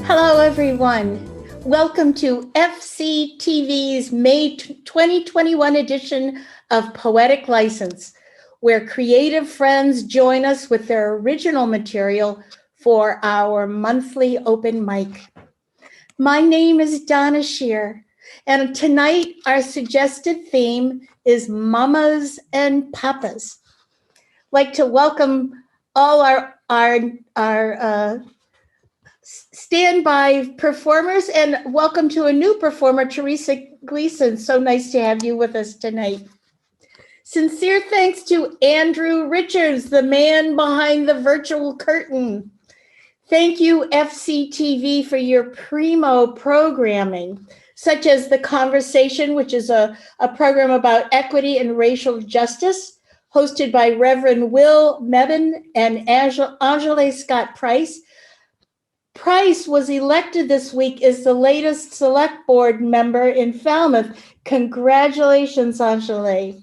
Hello, everyone. Welcome to FCTV's May 2021 edition of Poetic License, where creative friends join us with their original material for our monthly open mic. My name is Donna Shear, and tonight our suggested theme is Mamas and Papas. I'd like to welcome all our standby performers, and welcome to a new performer, Theresa Gleason. So nice to have you with us tonight. Sincere thanks to Andrew Richards, the man behind the virtual curtain. Thank you, FCTV, for your primo programming, such as The Conversation, which is a program about equity and racial justice, hosted by Reverend Will Mebane and Angela Scott Price. Price was elected this week as the latest select board member in Falmouth. Congratulations, Angela.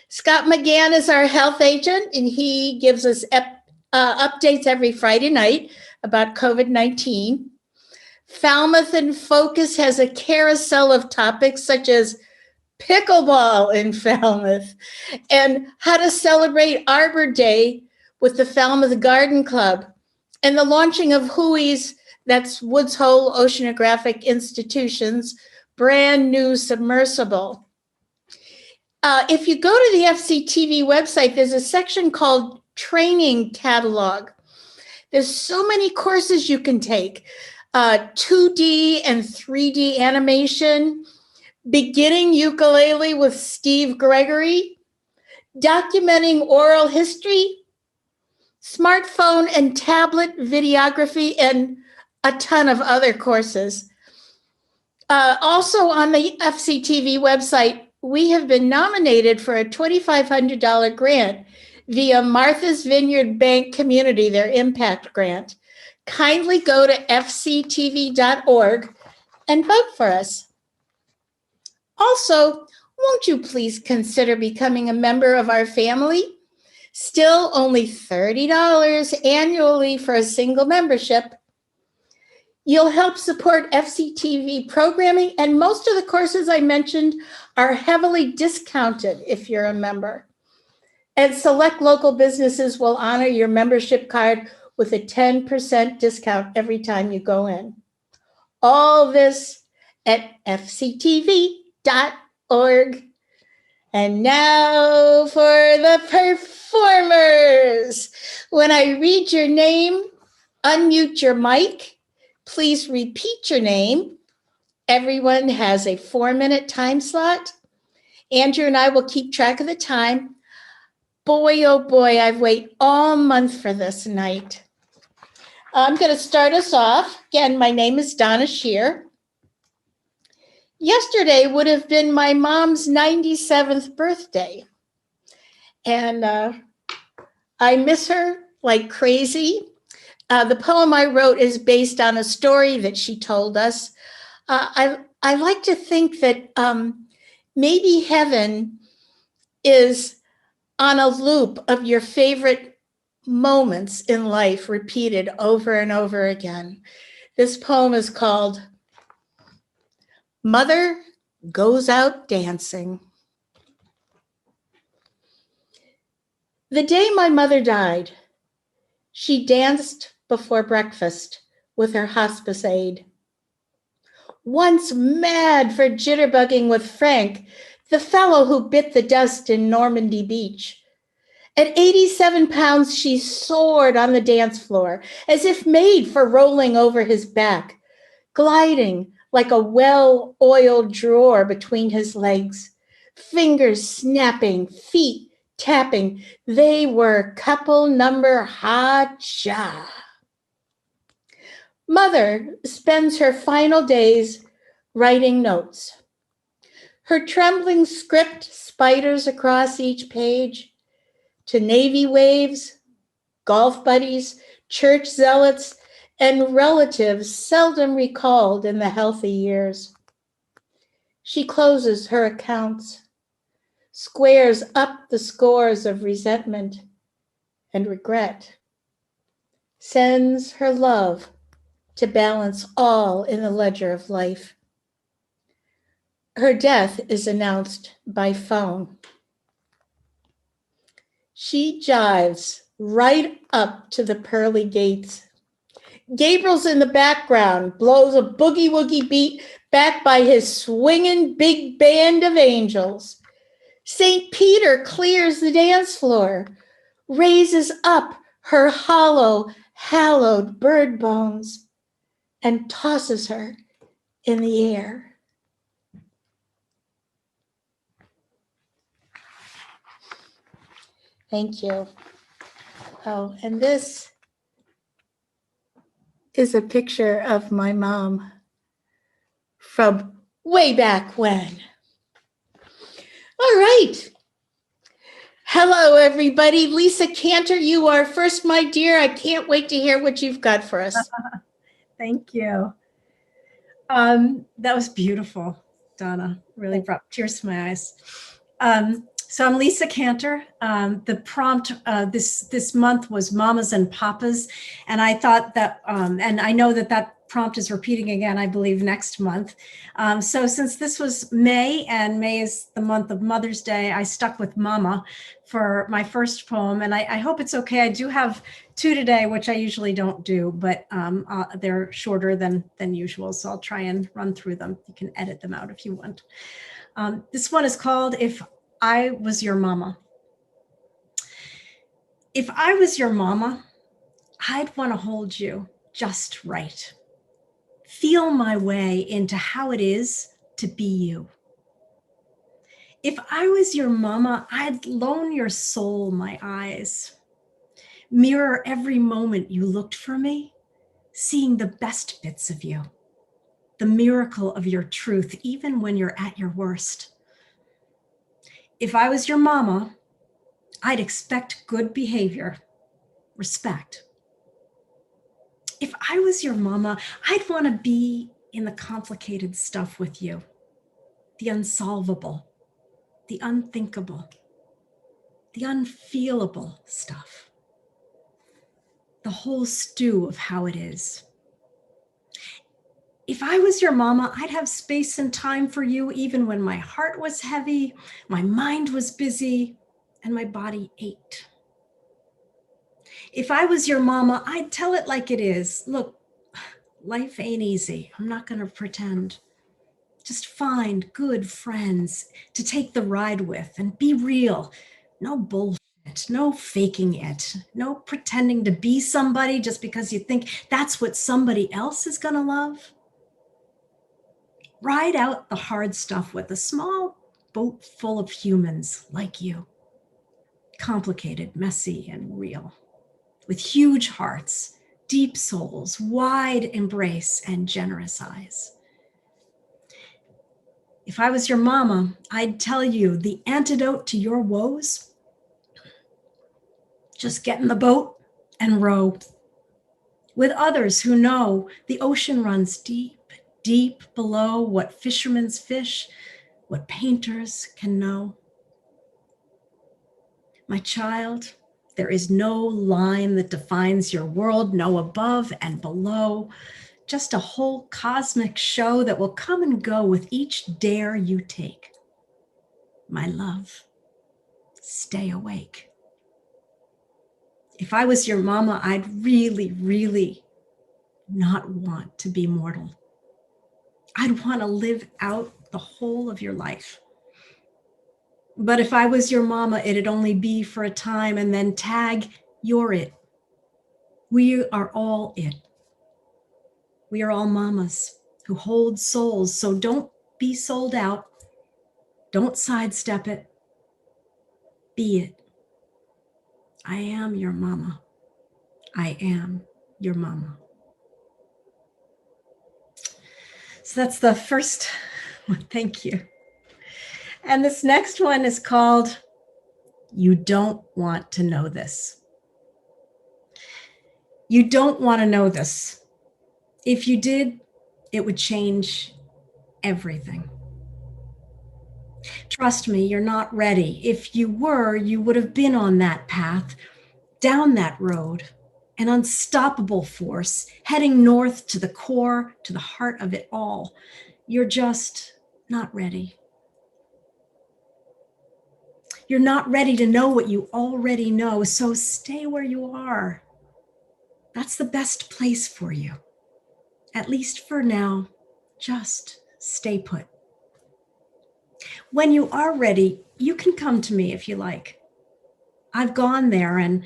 Scott McGann is our health agent, and he gives us updates every Friday night about COVID-19. Falmouth in Focus has a carousel of topics such as pickleball in Falmouth and how to celebrate Arbor Day with the Falmouth Garden Club, and the launching of WHOI's, that's Woods Hole Oceanographic Institution's brand new submersible. If you go to the FCTV website, there's a section called Training Catalog. There's so many courses you can take, 2D and 3D animation, beginning ukulele with Steve Gregory, documenting oral history, smartphone and tablet videography, and a ton of other courses. Also on the FCTV website, we have been nominated for a $2,500 grant via Martha's Vineyard Bank Community, their impact grant. Kindly go to fctv.org and vote for us. Also, won't you please consider becoming a member of our family? Still only $30 annually for a single membership. You'll help support FCTV programming, and most of the courses I mentioned are heavily discounted if you're a member. And select local businesses will honor your membership card with a 10% discount every time you go in. All this at fctv.org. And now for the performers. When I read your name, unmute your mic. Please repeat your name. Everyone has a 4-minute time slot. Andrew and I will keep track of the time. Boy, oh boy, I've waited all month for this night. I'm going to start us off. Again, my name is Donna Shear. Yesterday would have been my mom's 97th birthday. And I miss her like crazy. The poem I wrote is based on a story that she told us. I like to think that maybe heaven is on a loop of your favorite moments in life repeated over and over again. This poem is called Mother Goes Out Dancing. The day my mother died, she danced before breakfast with her hospice aide. Once mad for jitterbugging with Frank, the fellow who bit the dust in Normandy Beach. At 87 pounds, she soared on the dance floor as if made for rolling over his back, gliding like a well-oiled drawer between his legs, fingers snapping, feet tapping. They were couple number ha-cha. Mother spends her final days writing notes. Her trembling script spiders across each page to Navy waves, golf buddies, church zealots, and relatives seldom recalled in the healthy years. She closes her accounts, squares up the scores of resentment and regret, sends her love to balance all in the ledger of life. Her death is announced by phone. She jives right up to the pearly gates. Gabriel's in the background, blows a boogie-woogie beat backed by his swinging big band of angels. St. Peter clears the dance floor, raises up her hollow, hallowed bird bones, and tosses her in the air. Thank you. Oh, and this is a picture of my mom from way back when. All right. Hello, everybody. Lisa Cantor, you are first, my dear. I can't wait to hear what you've got for us. Thank you. That was beautiful, Donna. Really brought tears to my eyes. So I'm Lisa Cantor. The prompt this month was Mamas and Papas, and I thought that, and I know that prompt is repeating again, I believe, next month. So since this was May, and May is the month of Mother's Day, I stuck with Mama for my first poem, and I hope it's okay. I do have two today, which I usually don't do, but they're shorter than usual, so I'll try and run through them. You can edit them out if you want. This one is called If I Was Your Mama. If I was your mama, I'd want to hold you just right. Feel my way into how it is to be you. If I was your mama, I'd loan your soul my eyes. Mirror every moment you looked for me, seeing the best bits of you, the miracle of your truth, even when you're at your worst. If I was your mama, I'd expect good behavior, respect. If I was your mama, I'd want to be in the complicated stuff with you, the unsolvable, the unthinkable, the unfeelable stuff, the whole stew of how it is. If I was your mama, I'd have space and time for you even when my heart was heavy, my mind was busy, and my body ached. If I was your mama, I'd tell it like it is. Look, life ain't easy. I'm not going to pretend. Just find good friends to take the ride with and be real. No bullshit, no faking it, no pretending to be somebody just because you think that's what somebody else is going to love. Ride out the hard stuff with a small boat full of humans like you. Complicated, messy, and real. With huge hearts, deep souls, wide embrace, and generous eyes. If I was your mama, I'd tell you the antidote to your woes. Just get in the boat and row. With others who know the ocean runs deep, deep below what fishermen's fish, what painters can know. My child, there is no line that defines your world, no above and below, just a whole cosmic show that will come and go with each dare you take. My love, stay awake. If I was your mama, I'd really, really not want to be mortal. I'd want to live out the whole of your life. But if I was your mama, it'd only be for a time, and then tag, you're it. We are all it. We are all mamas who hold souls, so don't be sold out. Don't sidestep it. Be it. I am your mama. I am your mama. So that's the first one. Thank you. And this next one is called You Don't Want to Know This. You don't want to know this. If you did, it would change everything. Trust me, you're not ready. If you were, you would have been on that path, down that road, an unstoppable force heading north to the core, to the heart of it all. You're just not ready. You're not ready to know what you already know, so stay where you are. That's the best place for you. At least for now, just stay put. When you are ready, you can come to me if you like. I've gone there and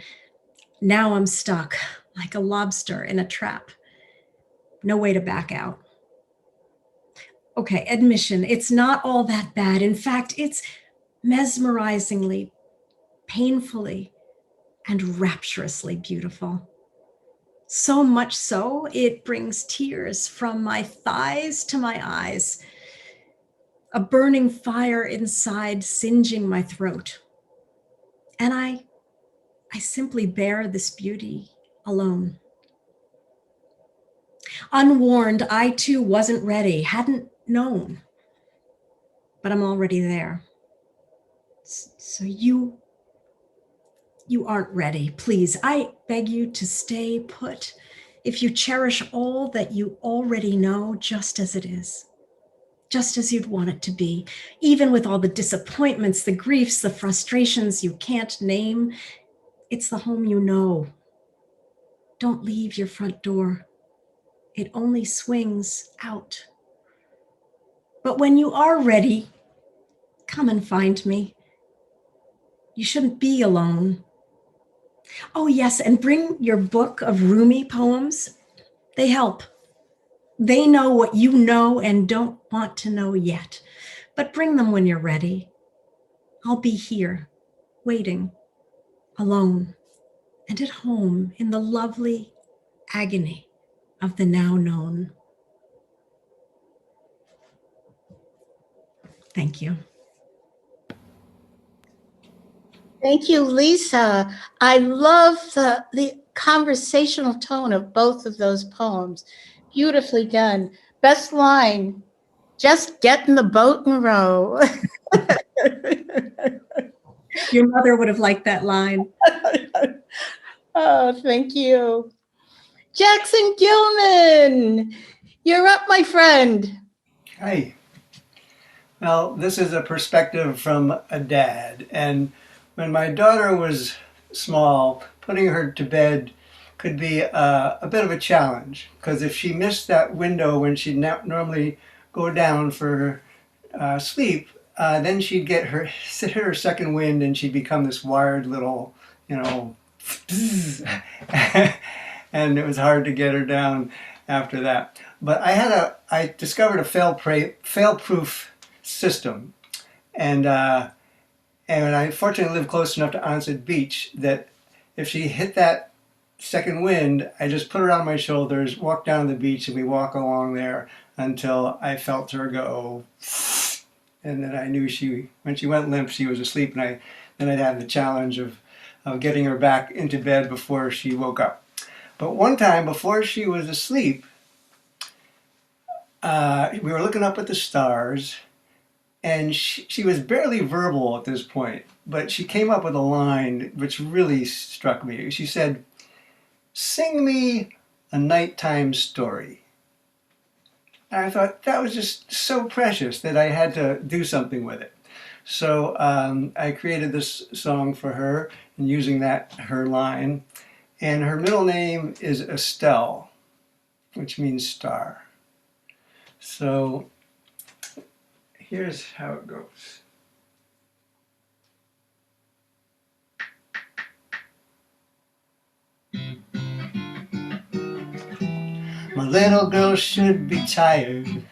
now I'm stuck like a lobster in a trap. No way to back out. Okay, admission, it's not all that bad. In fact, it's mesmerizingly, painfully, and rapturously beautiful. So much so, it brings tears from my thighs to my eyes, a burning fire inside singeing my throat. And I simply bear this beauty alone. Unwarned, I too wasn't ready, hadn't known, but I'm already there. So you aren't ready. Please, I beg you to stay put. If you cherish all that you already know, just as it is, just as you'd want it to be, even with all the disappointments, the griefs, the frustrations you can't name, it's the home you know. Don't leave your front door. It only swings out. But when you are ready, come and find me. You shouldn't be alone. Oh, yes, and bring your book of Rumi poems. They help. They know what you know and don't want to know yet. But bring them when you're ready. I'll be here, waiting, alone, and at home in the lovely agony of the now known. Thank you. Thank you, Lisa. I love the conversational tone of both of those poems. Beautifully done. Best line, just get in the boat and row. Your mother would have liked that line. Oh, thank you. Jackson Gilman, you're up, my friend. Hi. Well, this is a perspective from a dad. And when my daughter was small, putting her to bed could be a bit of a challenge, because if she missed that window when she'd normally go down for sleep, then she'd hit her second wind and she'd become this wired little, and it was hard to get her down after that. But I discovered a fail-proof system, and I fortunately live close enough to Onset Beach that if she hit that second wind, I just put her on my shoulders, walk down the beach, and we walk along there until I felt her go, and then I knew when she went limp, she was asleep, and then I'd have the challenge of getting her back into bed before she woke up. But one time before she was asleep, we were looking up at the stars, and she was barely verbal at this point, but she came up with a line which really struck me. She said, "Sing me a nighttime story." And I thought that was just so precious that I had to do something with it. So I created this song for her, and using her line. And her middle name is Estelle, which means star. So here's how it goes. My little girl should be tired,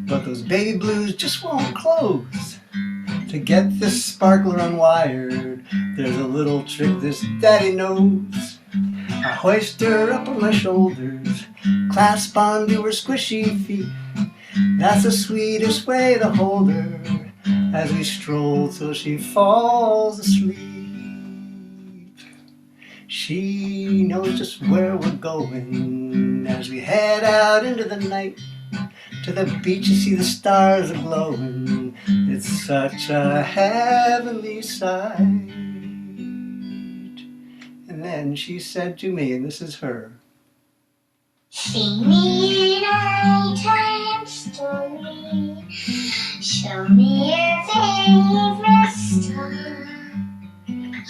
but those baby blues just won't close. To get this sparkler unwired, there's a little trick this daddy knows. I hoist her up on my shoulders, clasp onto her squishy feet. That's the sweetest way to hold her as we stroll till she falls asleep. She knows just where we're going as we head out into the night. To the beach you see the stars are glowing. It's such a heavenly sight. And And then she said to me, and this is her. Sing me a nighttime story. Show me your favorite star.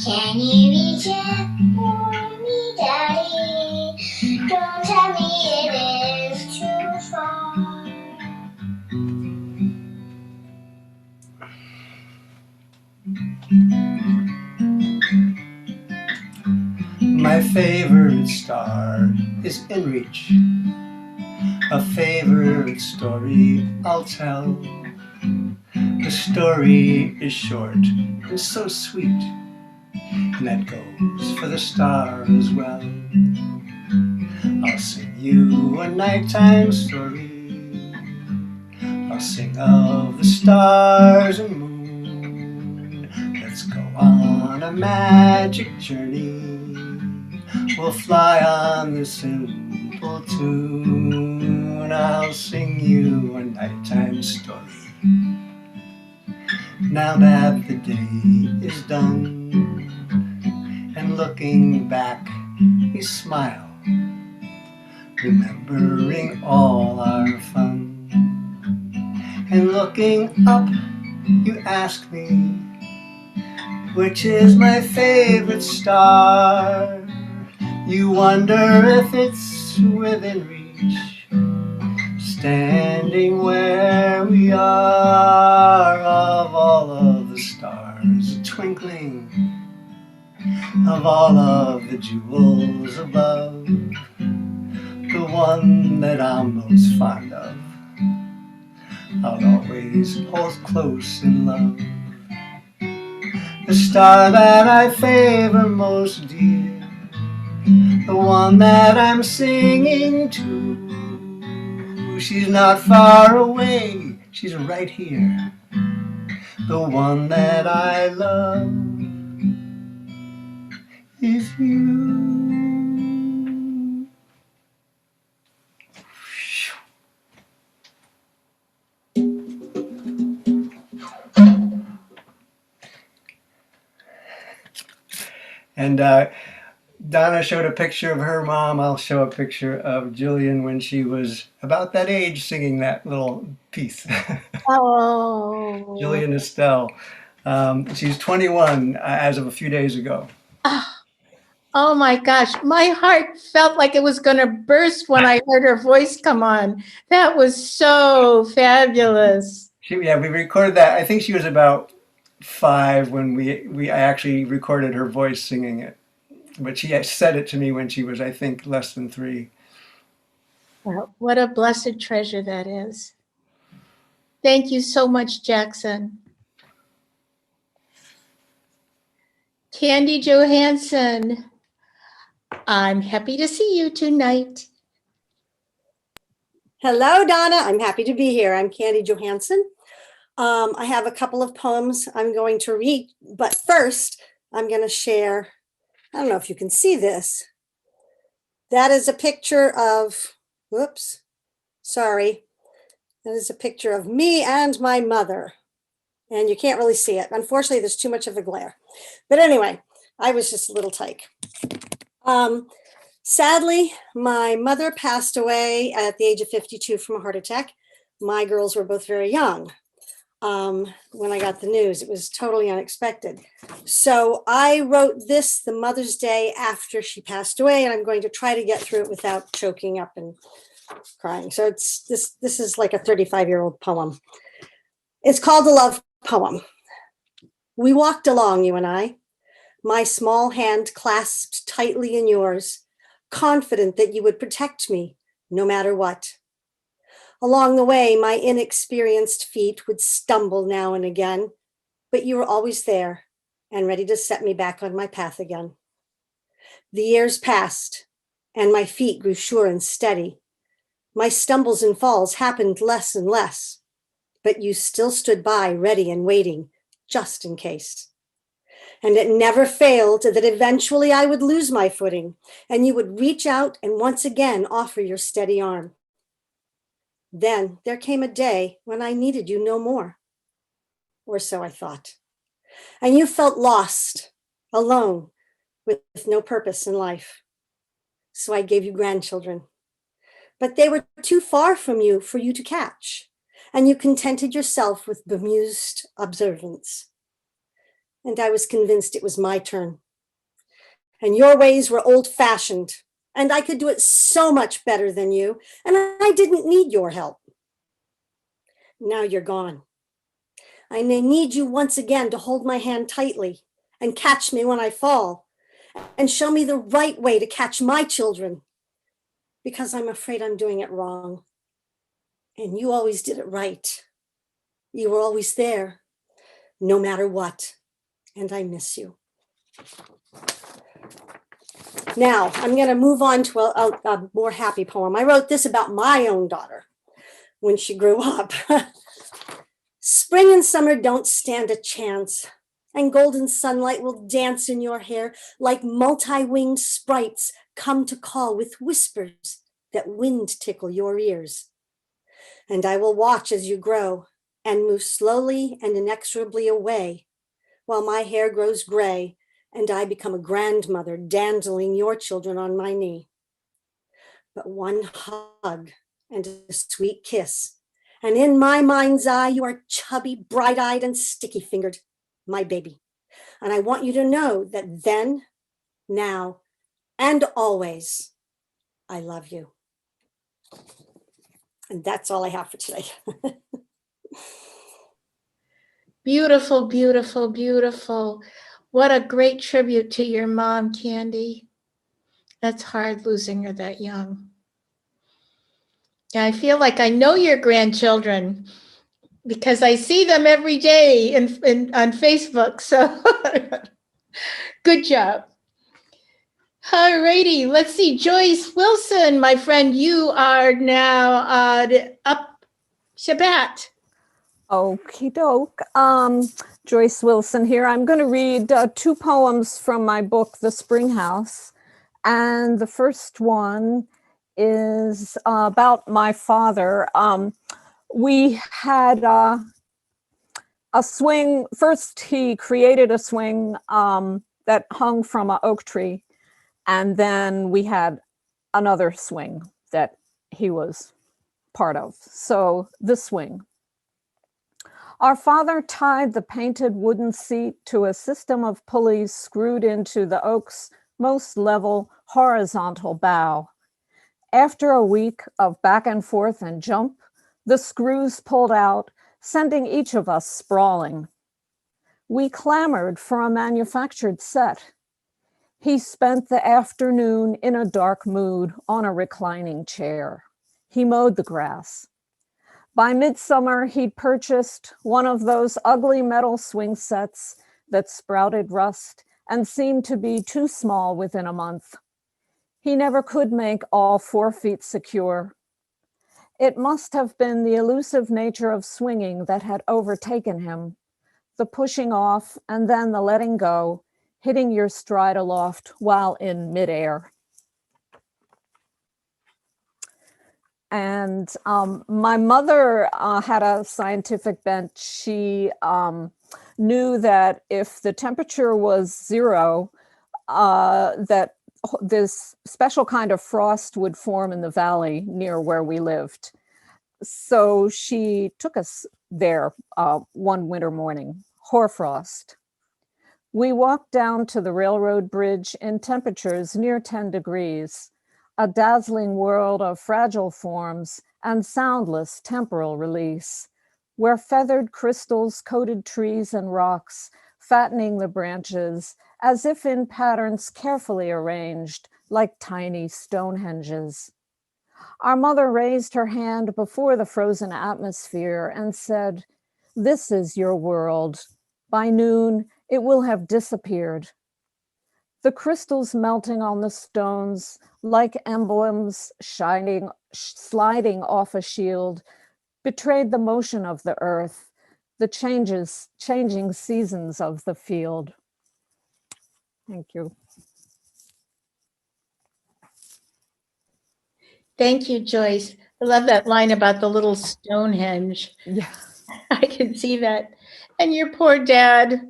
Can you reach it for me, Daddy? Don't tell me it is too far. My favorite star is in reach. A favorite story I'll tell. The story is short and so sweet, and that goes for the star as well. I'll sing you a nighttime story. I'll sing of the stars and moon. Let's go on a magic journey. We'll fly on this simple tune. I'll sing you a nighttime story. Now that the day is done, and looking back, we smile, remembering all our fun. And looking up, you ask me, which is my favorite star? You wonder if it's within reach, standing where we are, of all of the stars twinkling, of all of the jewels above, the one that I'm most fond of, I'll always hold close in love. The star that I favor most dear, the one that I'm singing to. She's not far away, she's right here. The one that I love is you. And Donna showed a picture of her mom. I'll show a picture of Jillian when she was about that age singing that little piece. Oh. Jillian Estelle. She's 21 as of a few days ago. Oh my gosh, my heart felt like it was going to burst when I heard her voice come on. That was so fabulous. We recorded that. I think she was about 5 when I actually recorded her voice singing it. But she said it to me when she was, I think, less than 3. Well, what a blessed treasure that is. Thank you so much, Jackson. Candy Johansson, I'm happy to see you tonight. Hello, Donna. I'm happy to be here. I'm Candy Johansson. I have a couple of poems I'm going to read, but first I'm going to share, I don't know if you can see this. That is a picture of, whoops, sorry. That is a picture of me and my mother. And you can't really see it. Unfortunately, there's too much of a glare. But anyway, I was just a little tyke. Sadly, my mother passed away at the age of 52 from a heart attack. My girls were both very young when I got the news. It was totally unexpected. So I wrote this the Mother's Day after she passed away, and I'm going to try to get through it without choking up and crying. So it's this is like a 35-year-old poem. It's called The Love Poem. We walked along, you and I, my small hand clasped tightly in yours, confident that you would protect me no matter what. Along the way, my inexperienced feet would stumble now and again, but you were always there and ready to set me back on my path again. The years passed, and my feet grew sure and steady. My stumbles and falls happened less and less, but you still stood by, ready and waiting, just in case. And it never failed that eventually I would lose my footing, and you would reach out and once again offer your steady arm. Then there came a day when I needed you no more, or so I thought. And you felt lost, alone, with no purpose in life. So I gave you grandchildren. But they were too far from you for you to catch, and you contented yourself with bemused observance. And I was convinced it was my turn. And your ways were old-fashioned, and I could do it so much better than you, and I didn't need your help. Now you're gone. I may need you once again to hold my hand tightly and catch me when I fall and show me the right way to catch my children, because I'm afraid I'm doing it wrong. And you always did it right. You were always there, no matter what, and I miss you. Now, I'm going to move on to a more happy poem. I wrote this about my own daughter when she grew up. Spring and summer don't stand a chance, and golden sunlight will dance in your hair like multi-winged sprites come to call with whispers that wind tickle your ears. And I will watch as you grow and move slowly and inexorably away while my hair grows gray and I become a grandmother dandling your children on my knee. But one hug and a sweet kiss, and in my mind's eye, you are chubby, bright-eyed, and sticky-fingered, my baby. And I want you to know that then, now, and always, I love you. And that's all I have for today. Beautiful, beautiful, beautiful. What a great tribute to your mom, Candy. That's hard losing her that young. Yeah, I feel like I know your grandchildren because I see them every day on Facebook. So good job. All righty, let's see. Joyce Wilson, my friend, you are now up. Shabbat. Okie doke. Joyce Wilson here. I'm going to read two poems from my book, The Spring House. And the first one is about my father. We had a swing. First, he created a swing that hung from an oak tree. And then we had another swing that he was part of. So the swing. Our father tied the painted wooden seat to a system of pulleys screwed into the oak's most level horizontal bough. After a week of back and forth and jump, the screws pulled out, sending each of us sprawling. We clamored for a manufactured set. He spent the afternoon in a dark mood on a reclining chair. He mowed the grass. By midsummer, he'd purchased one of those ugly metal swing sets that sprouted rust and seemed to be too small within a month. He never could make all 4 feet secure. It must have been the elusive nature of swinging that had overtaken him, the pushing off and then the letting go, hitting your stride aloft while in midair. And my mother had a scientific bent. She knew that if the temperature was 0, that this special kind of frost would form in the valley near where we lived. So she took us there one winter morning, hoarfrost. We walked down to the railroad bridge in temperatures near 10 degrees. A dazzling world of fragile forms and soundless temporal release, where feathered crystals coated trees and rocks, fattening the branches as if in patterns carefully arranged like tiny Stonehenges. Our mother raised her hand before the frozen atmosphere and said, "This is your world. By noon, it will have disappeared." The crystals melting on the stones like emblems sliding off a shield betrayed the motion of the earth, the changing seasons of the field. Thank you. Thank you, Joyce. I love that line about the little Stonehenge. Yeah. I can see that. And your poor dad.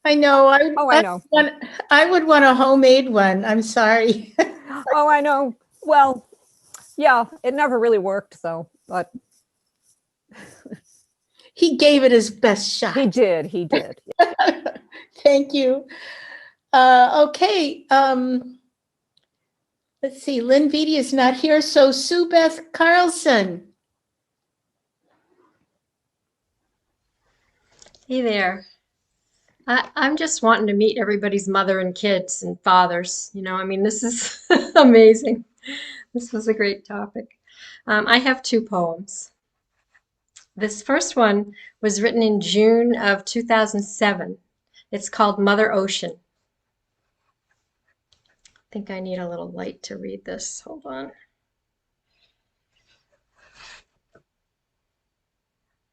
I know. Oh, I know. I would want a homemade one. I'm sorry. Oh, I know. Well, yeah, it never really worked though, but He gave it his best shot. he did. He did. Thank you. Okay. Let's see. Lynn Vitti is not here. So Sue Beth Carlson. Hey there. I'm just wanting to meet everybody's mother and kids and fathers. You know, I mean, this is amazing. This was a great topic. I have two poems. This first one was written in June of 2007. It's called Mother Ocean. I think I need a little light to read this. Hold on.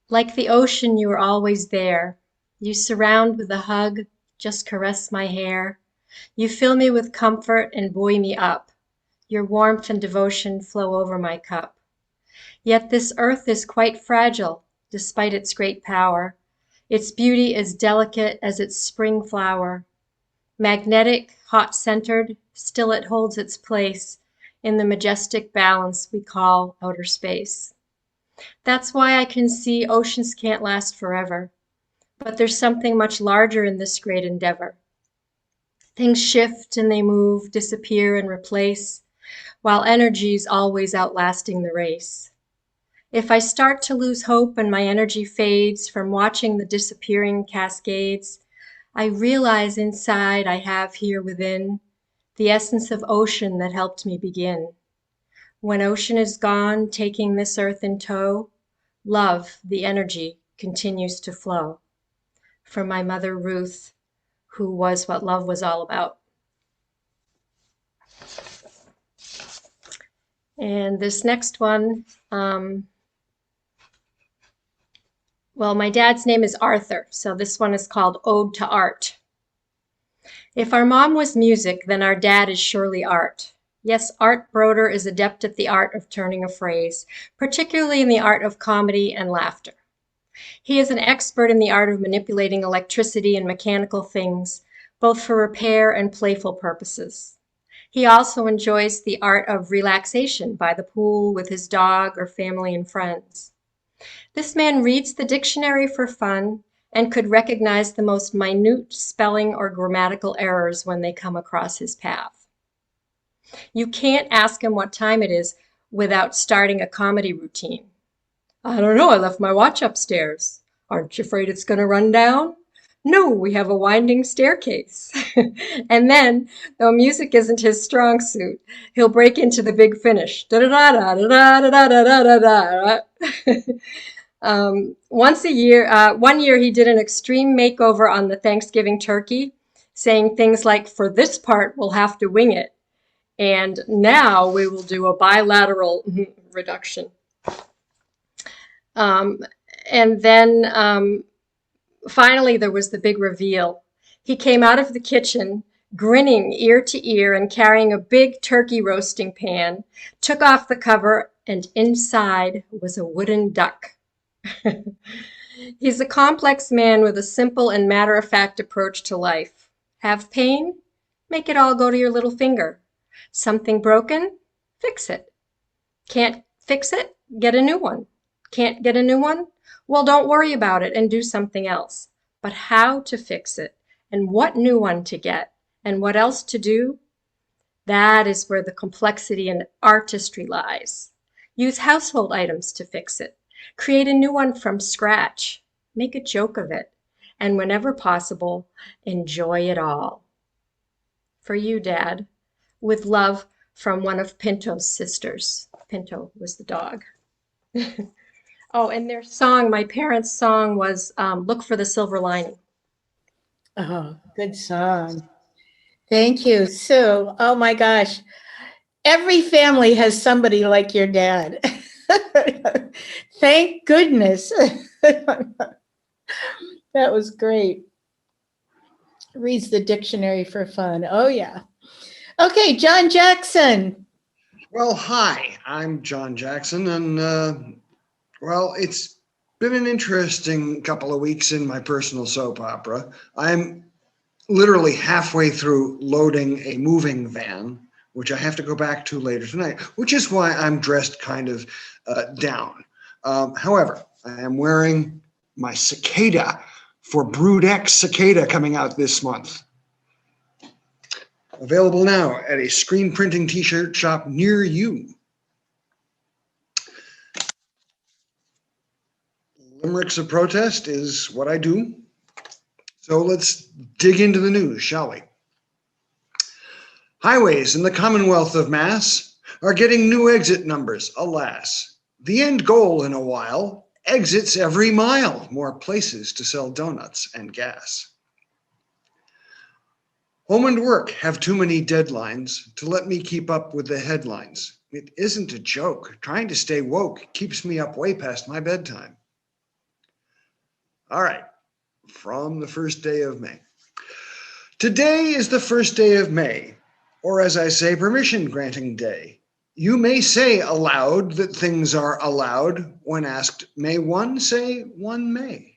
Like the ocean, you are always there. You surround with a hug, just caress my hair. You fill me with comfort and buoy me up. Your warmth and devotion flow over my cup. Yet this earth is quite fragile, despite its great power. Its beauty is delicate as its spring flower. Magnetic, hot-centered, still it holds its place in the majestic balance we call outer space. That's why I can see oceans can't last forever. But there's something much larger in this great endeavor. Things shift and they move, disappear and replace, while energy's always outlasting the race. If I start to lose hope and my energy fades from watching the disappearing cascades, I realize inside I have here within the essence of ocean that helped me begin. When ocean is gone, taking this earth in tow, love, the energy, continues to flow. From my mother Ruth, who was what love was all about. And this next one, well, my dad's name is Arthur, so this one is called Ode to Art. If our mom was music, then our dad is surely art. Yes, Art Broder is adept at the art of turning a phrase, particularly in the art of comedy and laughter. He is an expert in the art of manipulating electricity and mechanical things, both for repair and playful purposes. He also enjoys the art of relaxation by the pool with his dog or family and friends. This man reads the dictionary for fun and could recognize the most minute spelling or grammatical errors when they come across his path. You can't ask him what time it is without starting a comedy routine. I don't know, I left my watch upstairs. Aren't you afraid it's going to run down? No, we have a winding staircase. And then, though music isn't his strong suit, he'll break into the big finish. Once a year, one year he did an extreme makeover on the Thanksgiving turkey, saying things like, for this part, we'll have to wing it. And now we will do a bilateral reduction. And then finally, there was the big reveal. He came out of the kitchen, grinning ear to ear and carrying a big turkey roasting pan, took off the cover, and inside was a wooden duck. He's a complex man with a simple and matter-of-fact approach to life. Have pain? Make it all go to your little finger. Something broken? Fix it. Can't fix it? Get a new one. Can't get a new one? Well, don't worry about it and do something else. But how to fix it and what new one to get and what else to do? That is where the complexity and artistry lies. Use household items to fix it. Create a new one from scratch. Make a joke of it. And whenever possible, enjoy it all. For you, Dad, with love from one of Pinto's sisters. Pinto was the dog. Oh, and their song, my parents' song was Look for the Silver Lining. Oh, good song. Thank you, Sue. Oh my gosh. Every family has somebody like your dad. Thank goodness. That was great. Reads the dictionary for fun. Oh, yeah. Okay, John Jackson. Well, hi, I'm John Jackson, and well, it's been an interesting couple of weeks in my personal soap opera. I'm literally halfway through loading a moving van, which I have to go back to later tonight, which is why I'm dressed kind of down. However, I am wearing my cicada for Brood X Cicada coming out this month. Available now at a screen printing t-shirt shop near you. Limericks of protest is what I do. So let's dig into the news, shall we? Highways in the Commonwealth of Mass are getting new exit numbers, alas. The end goal in a while, exits every mile, more places to sell donuts and gas. Home and work have too many deadlines to let me keep up with the headlines. It isn't a joke. Trying to stay woke keeps me up way past my bedtime. All right, from the first day of May. Today is the first day of May, or as I say, permission granting day. You may say aloud that things are allowed. When asked, may one, say one may.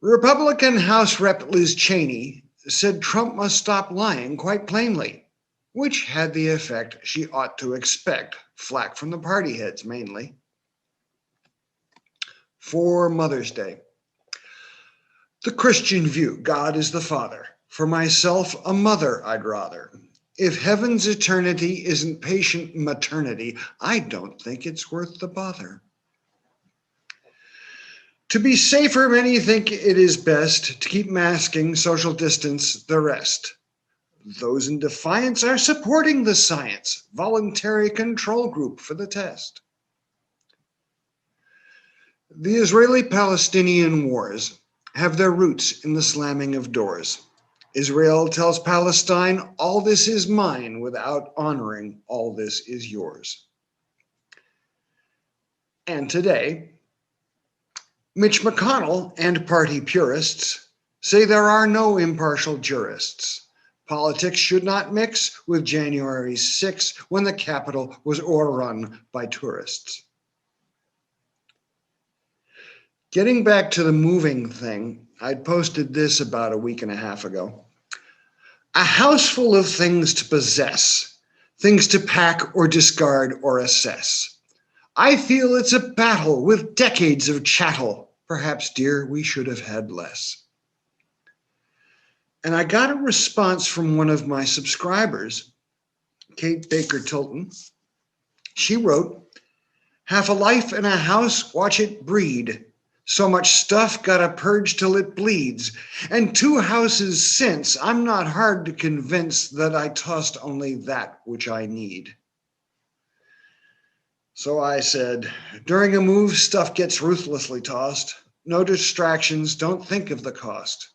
Republican House Rep Liz Cheney said Trump must stop lying quite plainly, which had the effect she ought to expect, flack from the party heads mainly. For Mother's Day. The Christian view, God is the Father. For myself, a mother I'd rather. If heaven's eternity isn't patient maternity, I don't think it's worth the bother. To be safer, many think it is best to keep masking, social distance, the rest. Those in defiance are supporting the science, voluntary control group for the test. The Israeli-Palestinian wars have their roots in the slamming of doors. Israel tells Palestine, all this is mine, without honoring all this is yours. And today, Mitch McConnell and party purists say there are no impartial jurists. Politics should not mix with January 6th when the Capitol was overrun by tourists. Getting back to the moving thing, I'd posted this about a week and a half ago. A house full of things to possess, things to pack or discard or assess. I feel it's a battle with decades of chattel. Perhaps, dear, we should have had less. And I got a response from one of my subscribers, Kate Baker Tilton. She wrote, half a life in a house, watch it breed. So much stuff, gotta purge till it bleeds. And 2 houses since, I'm not hard to convince that I tossed only that which I need. So I said, during a move, stuff gets ruthlessly tossed. No distractions, don't think of the cost.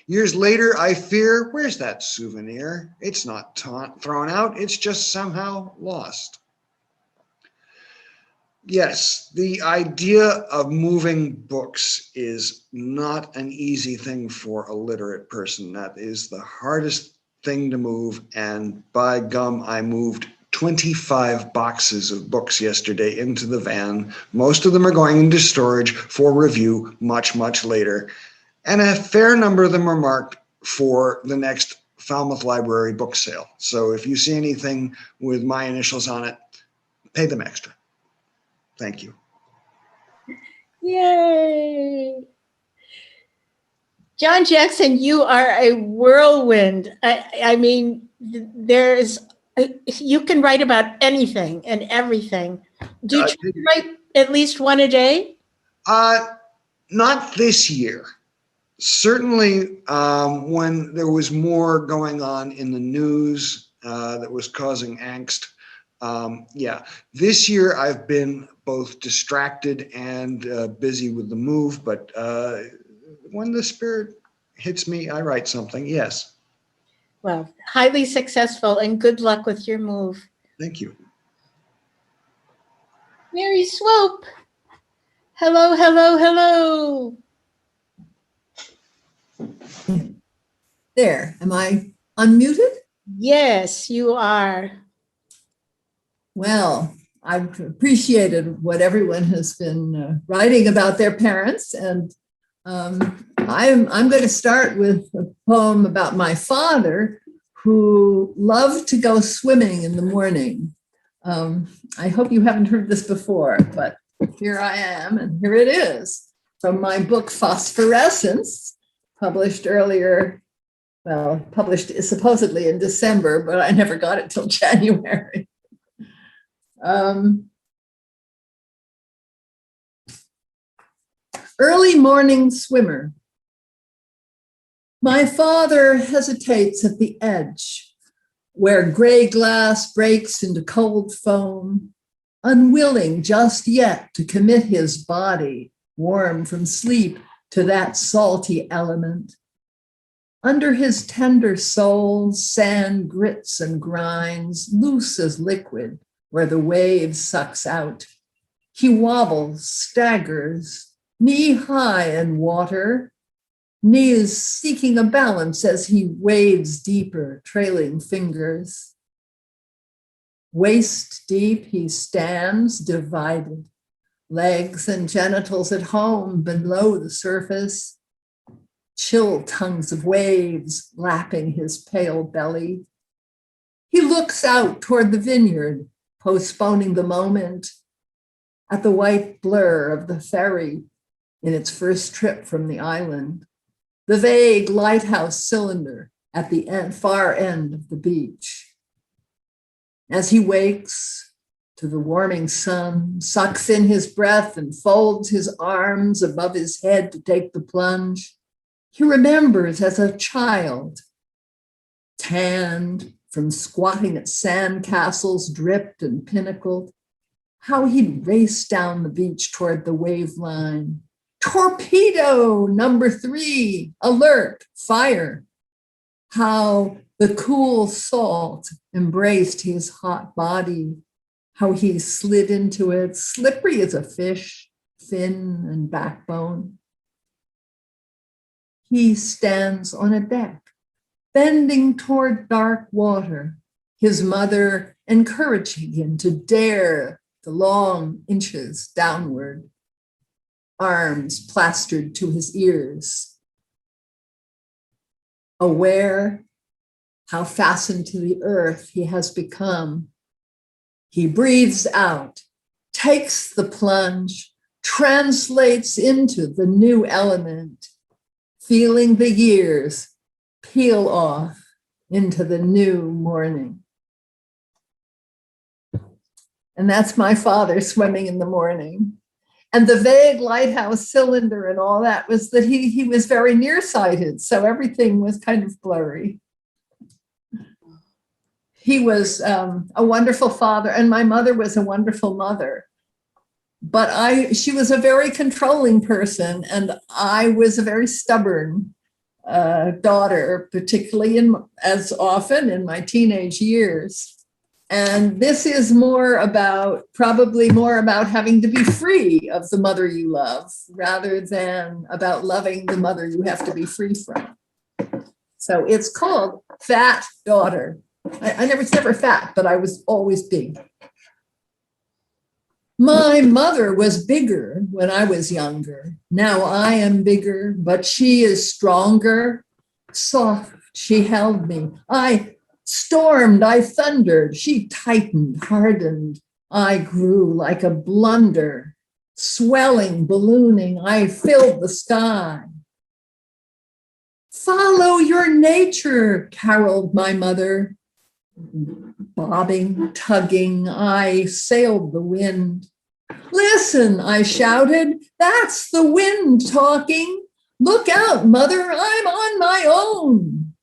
Years later, I fear, where's that souvenir? It's not thrown out, it's just somehow lost. Yes, the idea of moving books is not an easy thing for a literate person. That is the hardest thing to move. And by gum, I moved 25 boxes of books yesterday into the van. Most of them are going into storage for review much, much later. And a fair number of them are marked for the next Falmouth Library book sale. So if you see anything with my initials on it, pay them extra. Thank you. Yay. John Jackson, you are a whirlwind. I mean, you can write about anything and everything. Do you try to write at least one a day? Not this year. Certainly when there was more going on in the news that was causing angst. Yeah, this year I've been both distracted and busy with the move, but when the spirit hits me, I write something, yes. Well, highly successful and good luck with your move. Thank you. Mary Swope. Hello, hello, hello. There, am I unmuted? Yes, you are. Well, I've appreciated what everyone has been writing about their parents, and I I'm going to start with a poem about my father who loved to go swimming in the morning. I hope you haven't heard this before, but here I am, and here it is from my book Phosphorescence, published earlier, well, published supposedly in December, but I never got it till January. Early morning swimmer. My father hesitates at the edge, where gray glass breaks into cold foam, unwilling just yet to commit his body, warm from sleep, to that salty element. Under his tender soul, sand grits and grinds, loose as liquid, where the wave sucks out. He wobbles, staggers, knee-high in water, knees seeking a balance as he wades deeper, trailing fingers. Waist deep he stands, divided, legs and genitals at home below the surface, chill tongues of waves lapping his pale belly. He looks out toward the vineyard, postponing the moment, at the white blur of the ferry in its first trip from the island, the vague lighthouse cylinder at the far end of the beach. As he wakes to the warming sun, sucks in his breath and folds his arms above his head to take the plunge, he remembers as a child, tanned from squatting at sand castles dripped and pinnacled, how he'd race down the beach toward the wave line. Torpedo number 3, alert, fire. How the cool salt embraced his hot body, how he slid into it, slippery as a fish, fin and backbone. He stands on a deck, bending toward dark water, his mother encouraging him to dare the long inches downward, arms plastered to his ears. Aware how fastened to the earth he has become, he breathes out, takes the plunge, translates into the new element, feeling the years peel off into the new morning. And that's my father swimming in the morning. And the vague lighthouse cylinder and all that was that he was very nearsighted, so everything was kind of blurry. He was a wonderful father, and my mother was a wonderful mother. But she was a very controlling person, and I was a very stubborn daughter, particularly as often in my teenage years. And this is probably more about having to be free of the mother you love, rather than about loving the mother you have to be free from. So it's called Fat Daughter. I was never fat, but I was always big. My mother was bigger when I was younger. Now I am bigger, but she is stronger. Soft, she held me. I stormed, I thundered. She tightened, hardened. I grew like a blunder. Swelling, ballooning, I filled the sky. Follow your nature, caroled my mother. Bobbing, tugging, I sailed the wind. Listen, I shouted, that's the wind talking. Look out, mother, I'm on my own.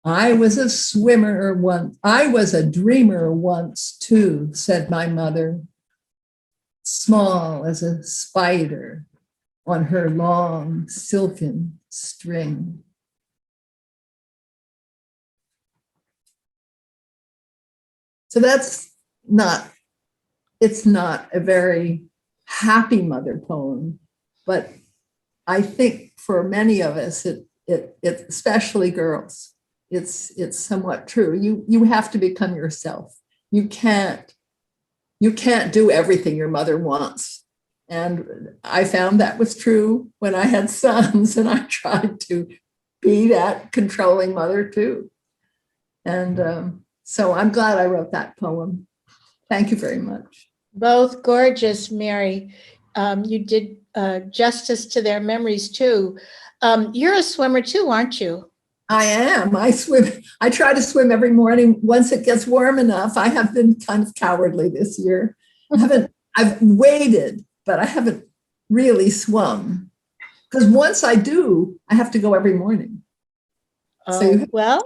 I was a swimmer once. I was a dreamer once too, said my mother, small as a spider on her long silken string. So it's not a very happy mother poem, but I think for many of us, it especially girls, it's somewhat true. You have to become yourself. You can't do everything your mother wants. And I found that was true when I had sons, and I tried to be that controlling mother too. And so I'm glad I wrote that poem. Thank you very much. Both gorgeous, Mary. You did justice to their memories too. You're a swimmer too, aren't you? I am. I swim. I try to swim every morning once it gets warm enough. I have been kind of cowardly this year. I've waded, but I haven't really swum. Because once I do, I have to go every morning. Oh, well,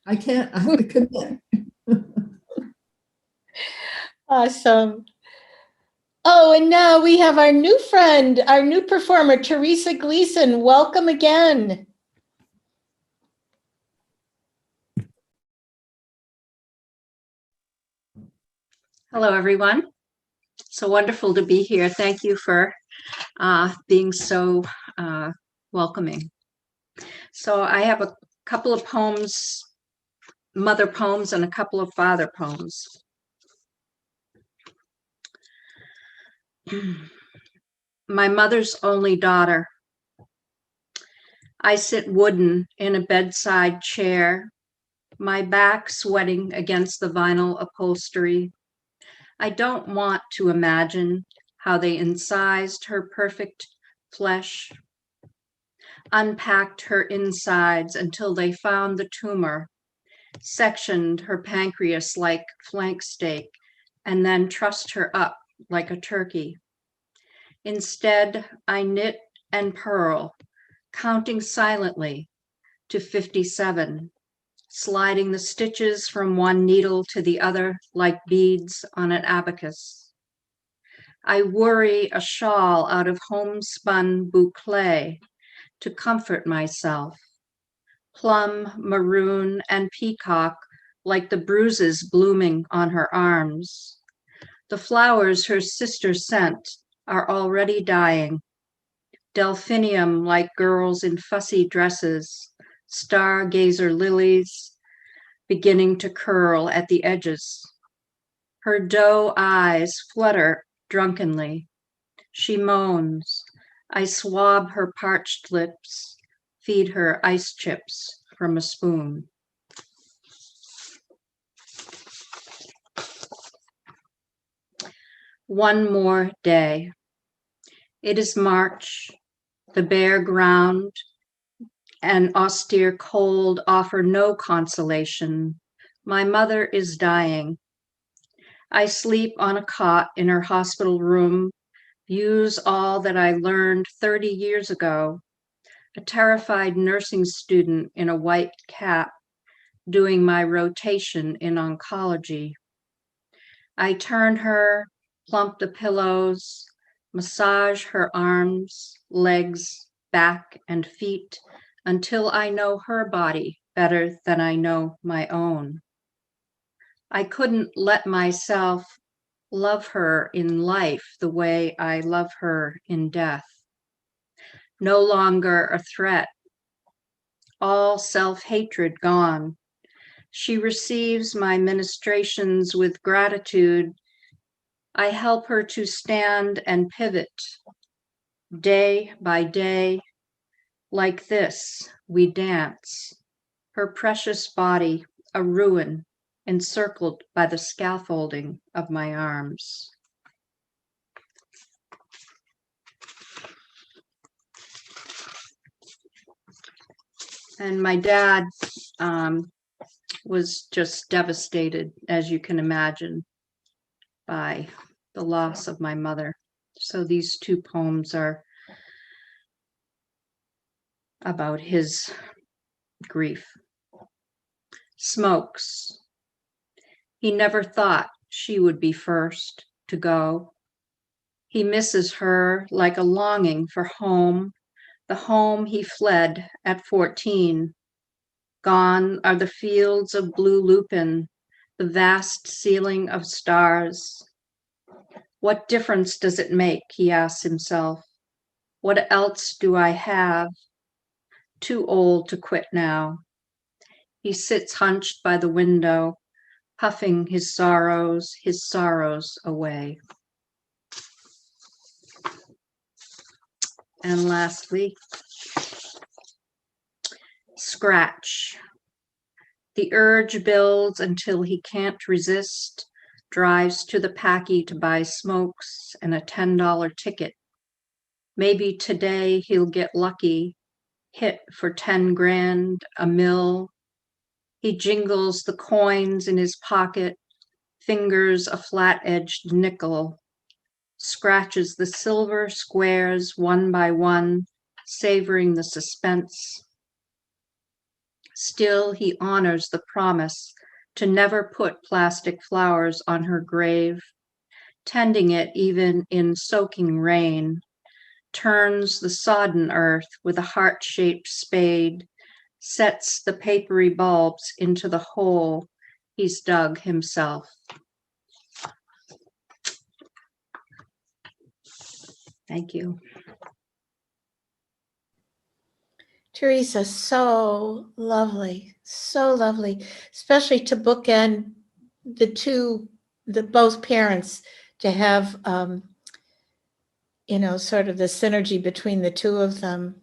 I can't, I have to commit. awesome. Oh, and now we have our new friend, our new performer, Theresa Gleason. Welcome again. Hello, everyone. So wonderful to be here. Thank you for being so welcoming. So I have a couple of poems, mother poems, and a couple of father poems. My mother's only daughter. I sit wooden in a bedside chair, my back sweating against the vinyl upholstery. I don't want to imagine how they incised her perfect flesh, unpacked her insides until they found the tumor, sectioned her pancreas like flank steak, and then trussed her up like a turkey. Instead, I knit and purl, counting silently to 57, sliding the stitches from one needle to the other like beads on an abacus. I worry a shawl out of homespun boucle to comfort myself, plum, maroon, and peacock like the bruises blooming on her arms. The flowers her sister sent are already dying, delphinium like girls in fussy dresses, stargazer lilies beginning to curl at the edges. Her doe eyes flutter drunkenly. She moans. I swab her parched lips, feed her ice chips from a spoon. One more day. It is March. The bare ground and austere cold offer no consolation. My mother is dying. I sleep on a cot in her hospital room, use all that I learned 30 years ago, a terrified nursing student in a white cap doing my rotation in oncology. I turn her, plump the pillows, massage her arms, legs, back, and feet until I know her body better than I know my own. I couldn't let myself love her in life the way I love her in death. No longer a threat, all self-hatred gone. She receives my ministrations with gratitude. I help her to stand and pivot day by day. Like this, we dance, her precious body a ruin encircled by the scaffolding of my arms. And my dad was just devastated, as you can imagine, by the loss of my mother. So these two poems are about his grief. Smokes. He never thought she would be first to go. He misses her like a longing for home, the home he fled at 14. Gone are the fields of blue lupin, the vast ceiling of stars. What difference does it make, he asks himself. What else do I have? Too old to quit now. He sits hunched by the window, puffing his sorrows away. And lastly, scratch. The urge builds until he can't resist, drives to the packy to buy smokes and a $10 ticket. Maybe today he'll get lucky, hit for 10 grand, a mill. He jingles the coins in his pocket, fingers a flat-edged nickel, scratches the silver squares one by one, savoring the suspense. Still, he honors the promise to never put plastic flowers on her grave, tending it even in soaking rain, turns the sodden earth with a heart-shaped spade, sets the papery bulbs into the hole he's dug himself. Thank you. Theresa, so lovely, especially to bookend the both parents, to have, sort of the synergy between the two of them.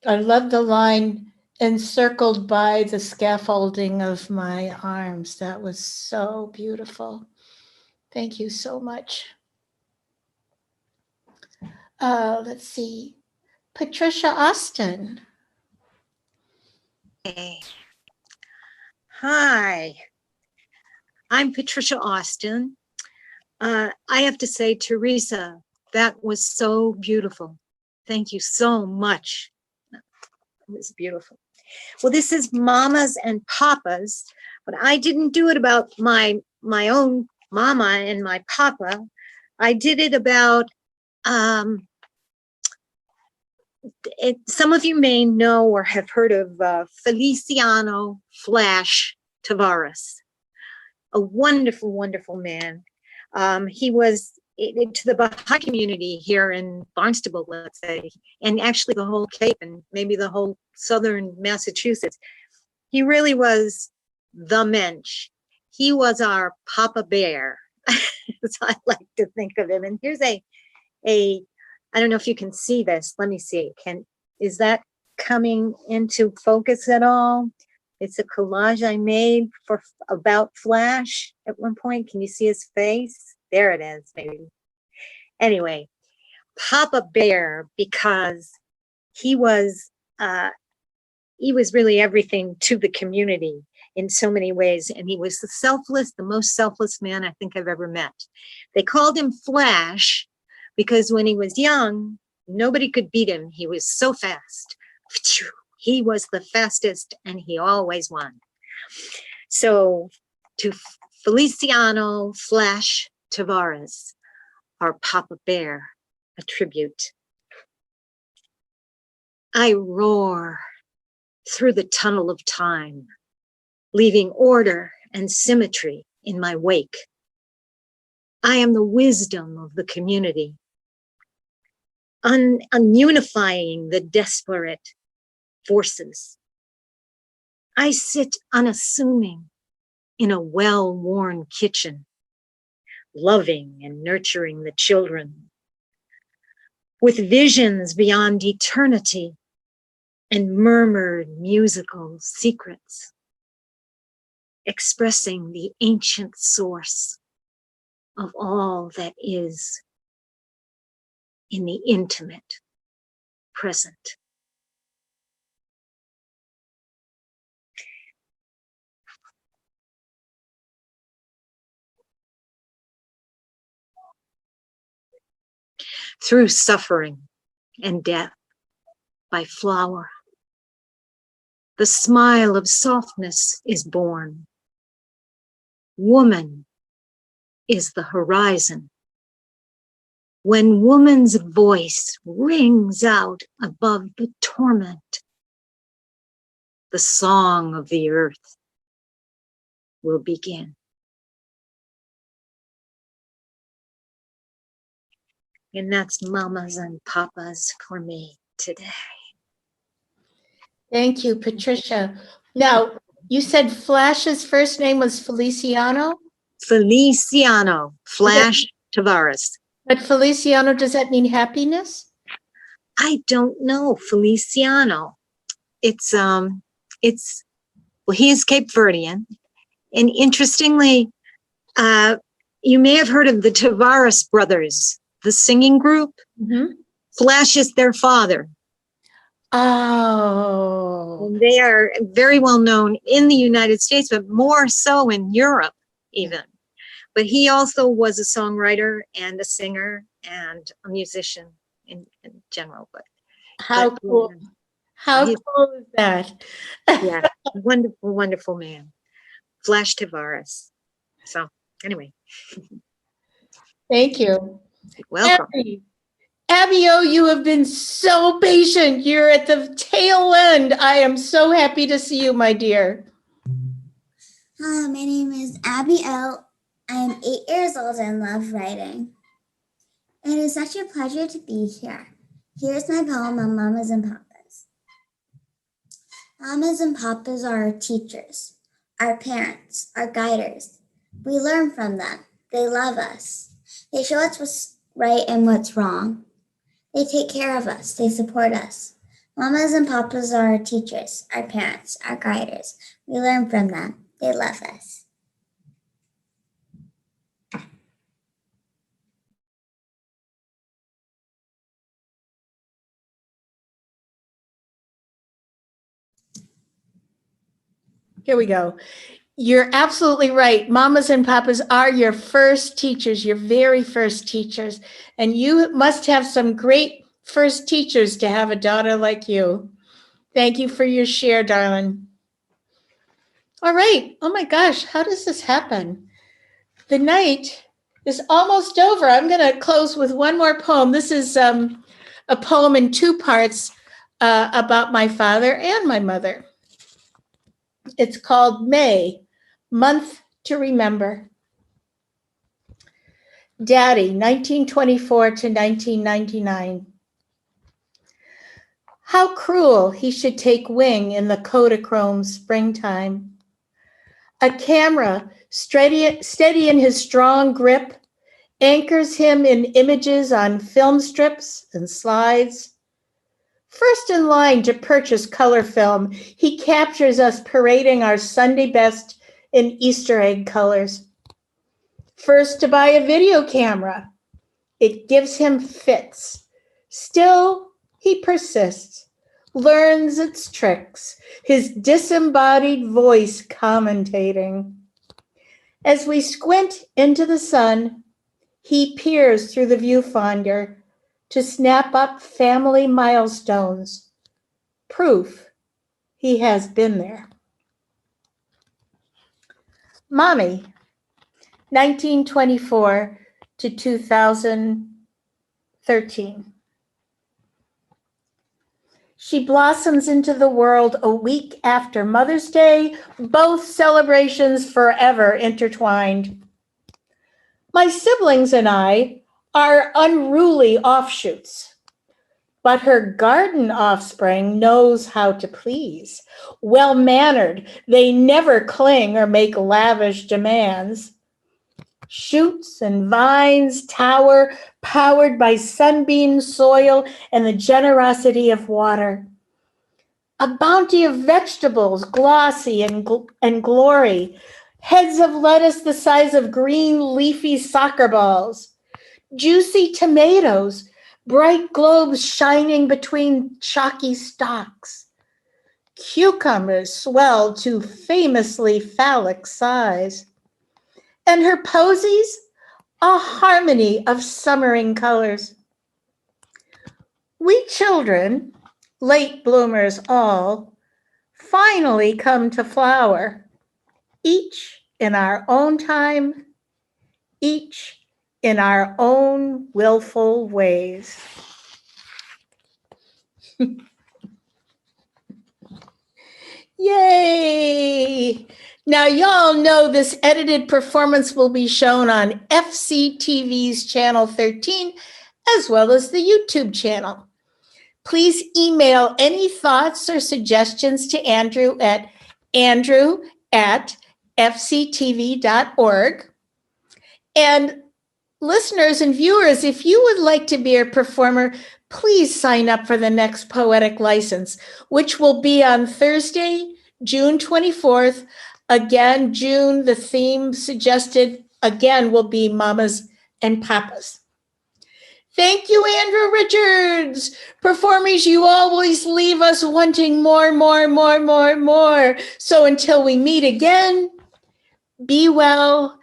I love the line, encircled by the scaffolding of my arms. That was so beautiful. Thank you so much. Let's see, Patricia Austin. Hi, I'm Patricia Austin. I have to say, Theresa, that was so beautiful. Thank you so much. It was beautiful. Well, this is Mamas and Papas, but I didn't do it about my own mama and my papa. I did it about, some of you may know or have heard of Feliciano Flash Tavares, a wonderful, wonderful man. He was to the Baha'i community here in Barnstable, let's say, and actually the whole Cape and maybe the whole southern Massachusetts. He really was the mensch. He was our Papa Bear, as I like to think of him. And here's a I don't know if you can see this. Let me see. Is that coming into focus at all? It's a collage I made about Flash at one point. Can you see his face? There it is, maybe. Anyway, Papa Bear, because he was really everything to the community in so many ways. And he was the most selfless man I think I've ever met. They called him Flash because when he was young, nobody could beat him. He was so fast. He was the fastest and he always won. So to Feliciano Flash Tavares, our Papa Bear, a tribute. I roar through the tunnel of time, leaving order and symmetry in my wake. I am the wisdom of the community, ununifying the desperate forces. I sit unassuming in a well-worn kitchen, loving and nurturing the children, with visions beyond eternity and murmured musical secrets, expressing the ancient source of all that is in the intimate present. Through suffering and death, by flower, the smile of softness is born. Woman is the horizon. When woman's voice rings out above the torment, the song of the earth will begin. And that's mamas and papas for me today. Thank you, Patricia. Now, you said Flash's first name was Feliciano? Feliciano Flash Tavares. But Feliciano, does that mean happiness? I don't know, Feliciano. It's well, he is Cape Verdean. And interestingly, you may have heard of the Tavares brothers, the singing group. Mhm. Flash is their father. Oh, And they are very well known in the United States, but more so in Europe even. But he also was a songwriter and a singer and a musician in general. how But, cool. How he's- cool is that? yeah, wonderful, wonderful man. Flash Tavares. So anyway, Thank you. welcome. Abby O, you have been so patient. You're at the tail end. I am so happy to see you, my dear. Hello, my name is Abby L. I am 8 years old and love writing. It is such a pleasure to be here. Here's my poem on Mamas and Papas. Mamas and Papas are our teachers, our parents, our guiders. We learn from them. They love us. They show us what's right and what's wrong. They take care of us. They support us. Mamas and Papas are our teachers, our parents, our guiders. We learn from them. They love us. Here we go. You're absolutely right. Mamas and papas are your first teachers, your very first teachers. And you must have some great first teachers to have a daughter like you. Thank you for your share, darling. All right. Oh my gosh, how does this happen? The night is almost over. I'm going to close with one more poem. This is a poem in two parts about my father and my mother. It's called May, Month to Remember. Daddy, 1924 to 1999. How cruel he should take wing in the Kodachrome springtime. A camera steady in his strong grip anchors him in images on film strips and slides. First in line to purchase color film, he captures us parading our Sunday best in Easter egg colors. First to buy a video camera, it gives him fits. Still, he persists, learns its tricks, his disembodied voice commentating. As we squint into the sun, he peers through the viewfinder to snap up family milestones, proof he has been there. Mommy, 1924 to 2013. She blossoms into the world a week after Mother's Day, both celebrations forever intertwined. My siblings and I are unruly offshoots, but her garden offspring knows how to please. Well-mannered, they never cling or make lavish demands. Shoots and vines tower, powered by sunbeam soil and the generosity of water. A bounty of vegetables, glossy and glory. Heads of lettuce the size of green leafy soccer balls. Juicy tomatoes, bright globes shining between chalky stalks. Cucumbers swell to famously phallic size. And her posies, a harmony of summering colors. We children, late bloomers all, finally come to flower, each in our own time, each in our own willful ways. Yay! Now, y'all know this edited performance will be shown on FCTV's Channel 13, as well as the YouTube channel. Please email any thoughts or suggestions to Andrew at fctv.org. And listeners and viewers, if you would like to be a performer, please sign up for the next Poetic License, which will be on Thursday, June 24th. Again, June, the theme suggested again will be Mamas and Papas. Thank you, Andrew Richards. Performers, you always leave us wanting more, more, more, more, more. So until we meet again, be well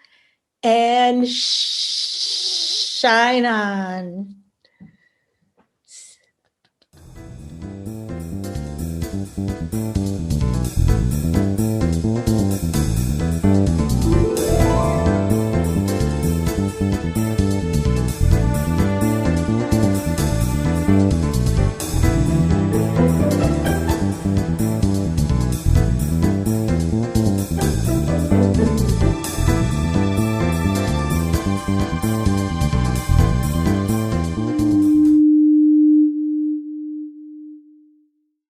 and shine on.